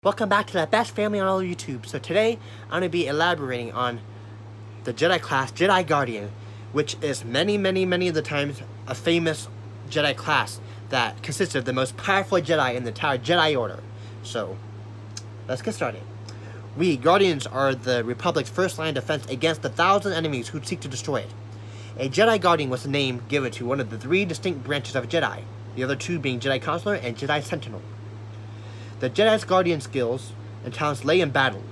Welcome back to the best family on all of YouTube. So today, I'm going to be elaborating on the Jedi class, Jedi Guardian, which is many of the times a famous Jedi class that consists of the most powerful Jedi in the entire Jedi Order. So, let's get started. We, Guardians, are the Republic's first line of defense against the 1,000 enemies who seek to destroy it. A Jedi Guardian was the name given to one of the three distinct branches of Jedi, the other two being Jedi Counselor and Jedi Sentinel. The Jedi's Guardian skills and talents lay in battle,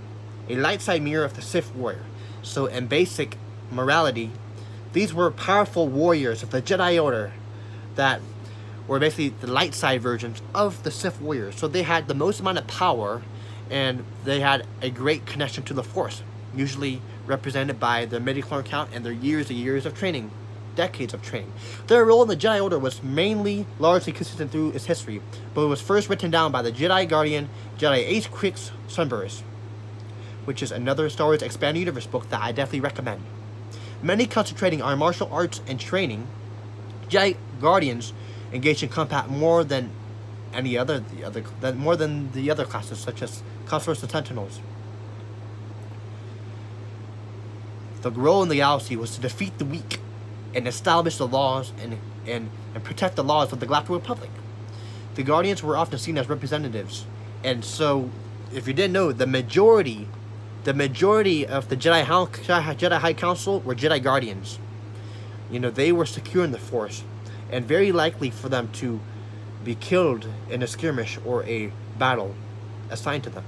a light side mirror of the Sith warrior. So in basic morality, these were powerful warriors of the Jedi Order that were basically the light side versions of the Sith warriors. So they had the most amount of power and they had a great connection to the Force, usually represented by their midi-chlorian count and their years of training. Decades of training. Their role in the Jedi Order was largely consistent through its history, but it was first written down by the Jedi Guardian, Jedi Ace Quicks Sunburst, which is another Star Wars Expanded Universe book that I definitely recommend. Many concentrating on martial arts and training, Jedi Guardians engaged in combat more than the other classes, such as Counselors and Sentinels. The role in the galaxy was to defeat the weak and establish the laws and protect the laws of the Galactic Republic. The Guardians were often seen as representatives, and so, if you didn't know, the majority of the Jedi High Council were Jedi Guardians. You know, they were secure in the Force, and very likely for them to be killed in a skirmish or a battle assigned to them.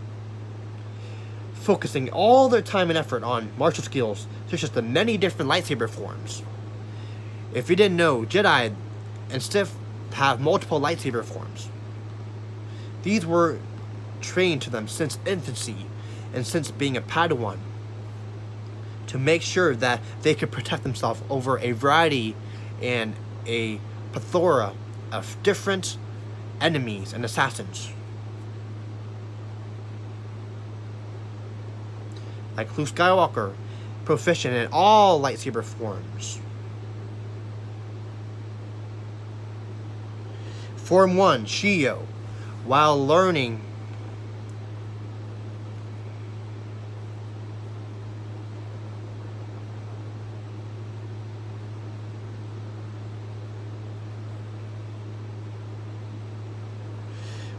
Focusing all their time and effort on martial skills, such as the many different lightsaber forms. If you didn't know, Jedi and Sith have multiple lightsaber forms. These were trained to them since infancy and since being a Padawan to make sure that they could protect themselves over a variety and a plethora of different enemies and assassins. Like Luke Skywalker, proficient in all lightsaber forms. Form 1, Shio, while learning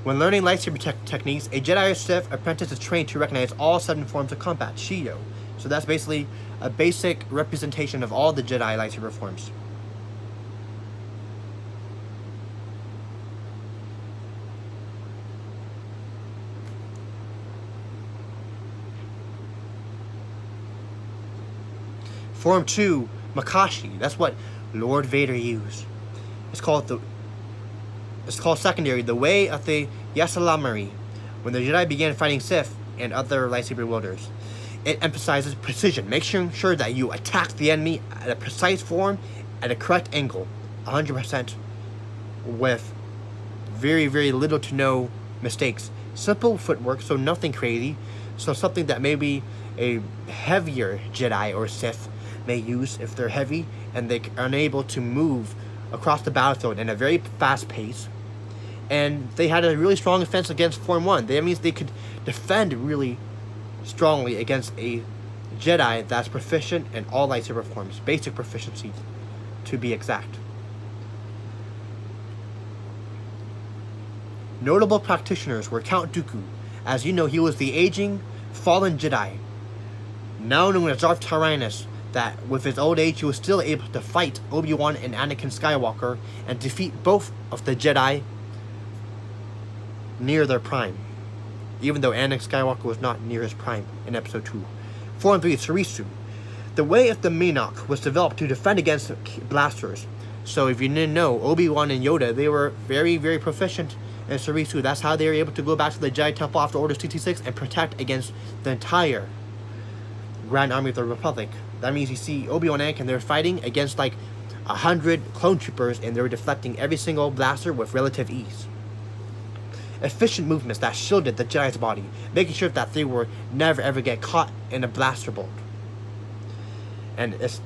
lightsaber techniques, a Jedi or Sith apprentice is trained to recognize all 7 forms of combat, Shio. So that's basically a basic representation of all the Jedi lightsaber forms. Form 2, Makashi. That's what Lord Vader used. It's called secondary, the way of the Ysalamiri, when the Jedi began fighting Sith and other lightsaber wielders. It emphasizes precision, making sure that you attack the enemy at a precise form, at a correct angle, 100%, with very little to no mistakes. Simple footwork, so nothing crazy. So something that maybe a heavier Jedi or Sith may use if they're heavy and they are unable to move across the battlefield in a very fast pace. And they had a really strong defense against Form 1. That means they could defend really strongly against a Jedi that's proficient in all lightsaber forms. Basic proficiency, to be exact. Notable practitioners were Count Dooku. As you know, he was the aging, fallen Jedi, now known as Darth Tyrannus, that with his old age he was still able to fight Obi-Wan and Anakin Skywalker and defeat both of the Jedi near their prime, even though Anakin Skywalker was not near his prime in Episode 2. Form 3, Sarisu. The way of the Minoc was developed to defend against blasters. So if you didn't know, Obi-Wan and Yoda, they were very proficient in Sarisu. That's how they were able to go back to the Jedi Temple after Order 66 and protect against the entire Grand Army of the Republic. That means you see Obi-Wan and Anakin, they're fighting against like 100 clone troopers and they were deflecting every single blaster with relative ease. Efficient movements that shielded the Jedi's body, making sure that they were never ever get caught in a blaster bolt. And it's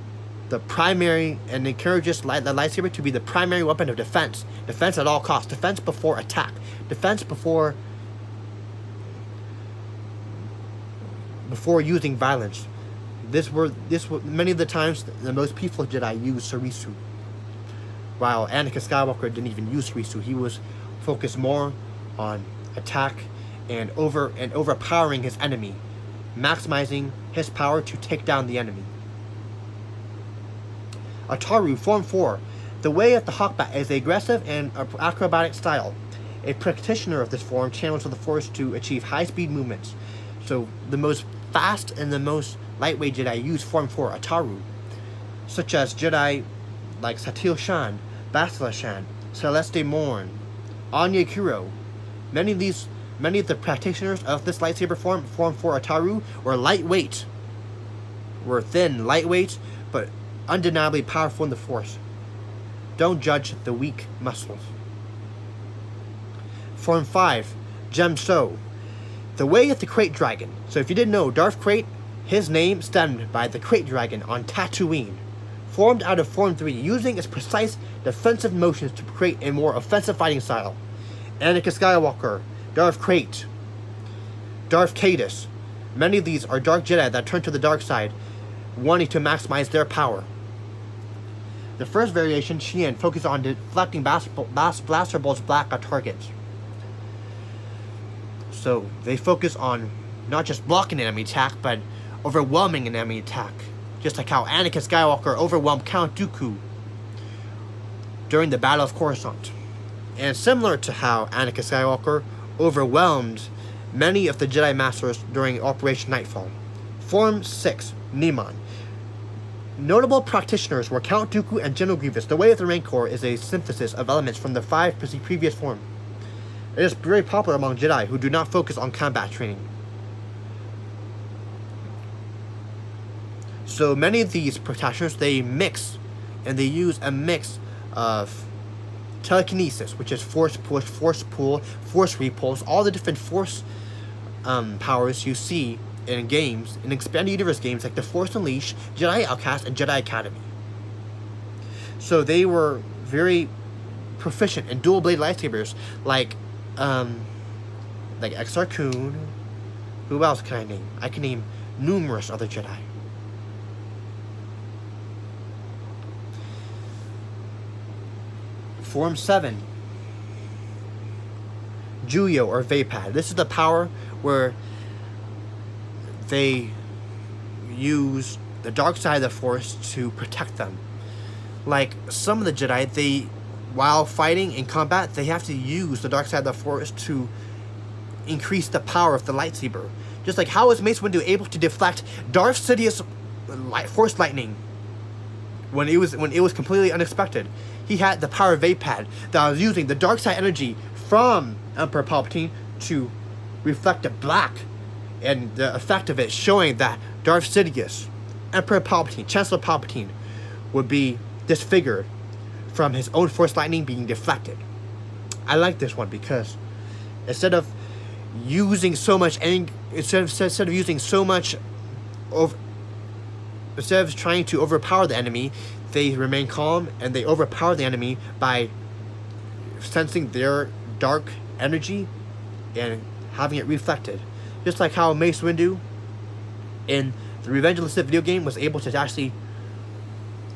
the primary, and encourages the lightsaber to be the primary weapon of defense. Defense at all costs. Defense before attack. Defense before before using violence. Many of the times the most peaceful Jedi used Sarisu, while Anakin Skywalker didn't even use Sarisu. He was focused more on attack and overpowering his enemy, maximizing his power to take down the enemy. Ataru, Form 4. The way of the Hawkbat is aggressive and acrobatic style. A practitioner of this form channels the Force to achieve high-speed movements. So the most fast and the most lightweight Jedi use Form 4, Ataru, such as Jedi like Satele Shan, Bastila Shan, Celeste Morne, Anya Kuro. Many of the practitioners of this lightsaber form, Form 4 Ataru, were lightweight. Were thin, lightweight, but undeniably powerful in the Force. Don't judge the weak muscles. Form 5, Gemso. The way of the Krayt Dragon. So if you didn't know, Darth Krayt, his name stemmed by the Krayt Dragon on Tatooine. Formed out of Form 3, using its precise defensive motions to create a more offensive fighting style. Anakin Skywalker, Darth Krayt, Darth Caedus. Many of these are Dark Jedi that turn to the dark side, wanting to maximize their power. The first variation, Shan, focuses on deflecting blaster bolts back at targets. So they focus on not just blocking an enemy attack, but overwhelming an enemy attack. Just like how Anakin Skywalker overwhelmed Count Dooku during the Battle of Coruscant. And similar to how Anakin Skywalker overwhelmed many of the Jedi Masters during Operation Nightfall. Form 6, Niman. Notable practitioners were Count Dooku and General Grievous. The way of the Rancor is a synthesis of elements from the 5 previous forms. It is very popular among Jedi who do not focus on combat training. So many of these practitioners, they mix, and they use a mix of telekinesis, which is force push, force pull, force repulse, all the different force powers you see in games, in expanded universe games like The Force Unleashed, Jedi Outcast, and Jedi Academy. So they were very proficient in dual blade lightsabers, like Exar Kun. Who else can I name? I can name numerous other Jedi. Form 7, Juyo or Vapad. This is the power where they use the dark side of the Force to protect them. Like some of the Jedi, while fighting in combat, they have to use the dark side of the Force to increase the power of the lightsaber. Just like how is Mace Windu able to deflect Darth Sidious Force lightning when it was completely unexpected? He had the power of Vapad that was using the dark side energy from Emperor Palpatine to reflect the black, and the effect of it showing that Darth Sidious, Emperor Palpatine, Chancellor Palpatine, would be disfigured from his own Force lightning being deflected. I like this one because instead of using so much instead of trying to overpower the enemy, they remain calm and they overpower the enemy by sensing their dark energy and having it reflected. Just like how Mace Windu in the Revenge of the Sith video game was able to actually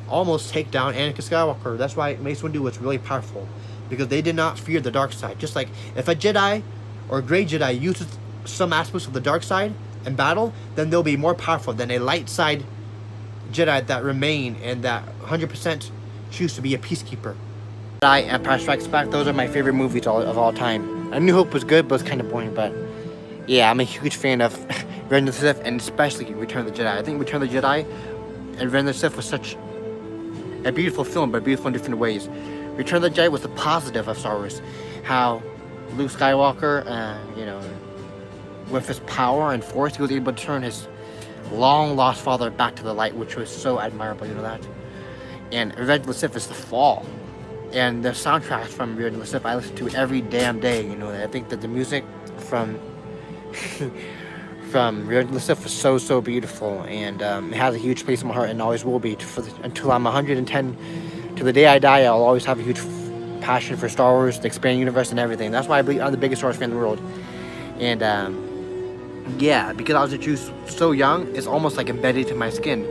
almost take down Anakin Skywalker. That's why Mace Windu was really powerful, because they did not fear the dark side. Just like if a Jedi or a Grey Jedi uses some aspects of the dark side in battle, then they'll be more powerful than a light side Jedi that remain and that 100% choose to be a peacekeeper. Jedi, Empire Strikes Back, those are my favorite movies of all time. A New Hope was good, but it's kind of boring, but yeah, I'm a huge fan of Revenge of the Sith, and especially Return of the Jedi. I think Return of the Jedi and Revenge of the Sith was such a beautiful film, but beautiful in different ways. Return of the Jedi was the positive of Star Wars. How Luke Skywalker, with his power and force, he was able to turn his long-lost father back to the light, which was so admirable, you know that? And Revenge of the Sith is the fall. And the soundtracks from Revenge of the Sith I listen to every damn day, you know. I think that the music from Revenge of the Sith was so beautiful, and it has a huge place in my heart and always will be until I'm 110. To the day I die, I'll always have a huge passion for Star Wars, the expanded universe, and everything. That's why I believe I'm the biggest Star Wars fan in the world. And Yeah, because I was introduced so young, it's almost like embedded to my skin.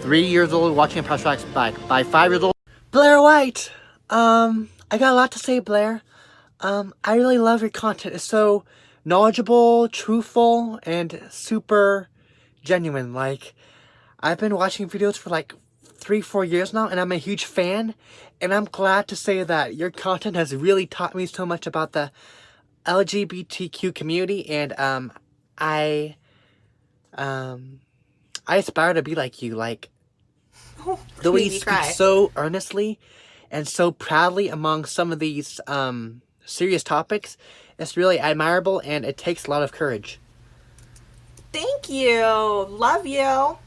3 years old, watching Empire Strikes Back. By 5 years old, Blair White. I got a lot to say, Blair. I really love your content. It's so knowledgeable, truthful, and super genuine. Like, I've been watching videos for like 3-4 years now, and I'm a huge fan. And I'm glad to say that your content has really taught me so much about the LGBTQ community, and I aspire to be like you. Like, the way you speak so earnestly and so proudly among some of these serious topics, it's really admirable, and it takes a lot of courage. Thank you. Love you.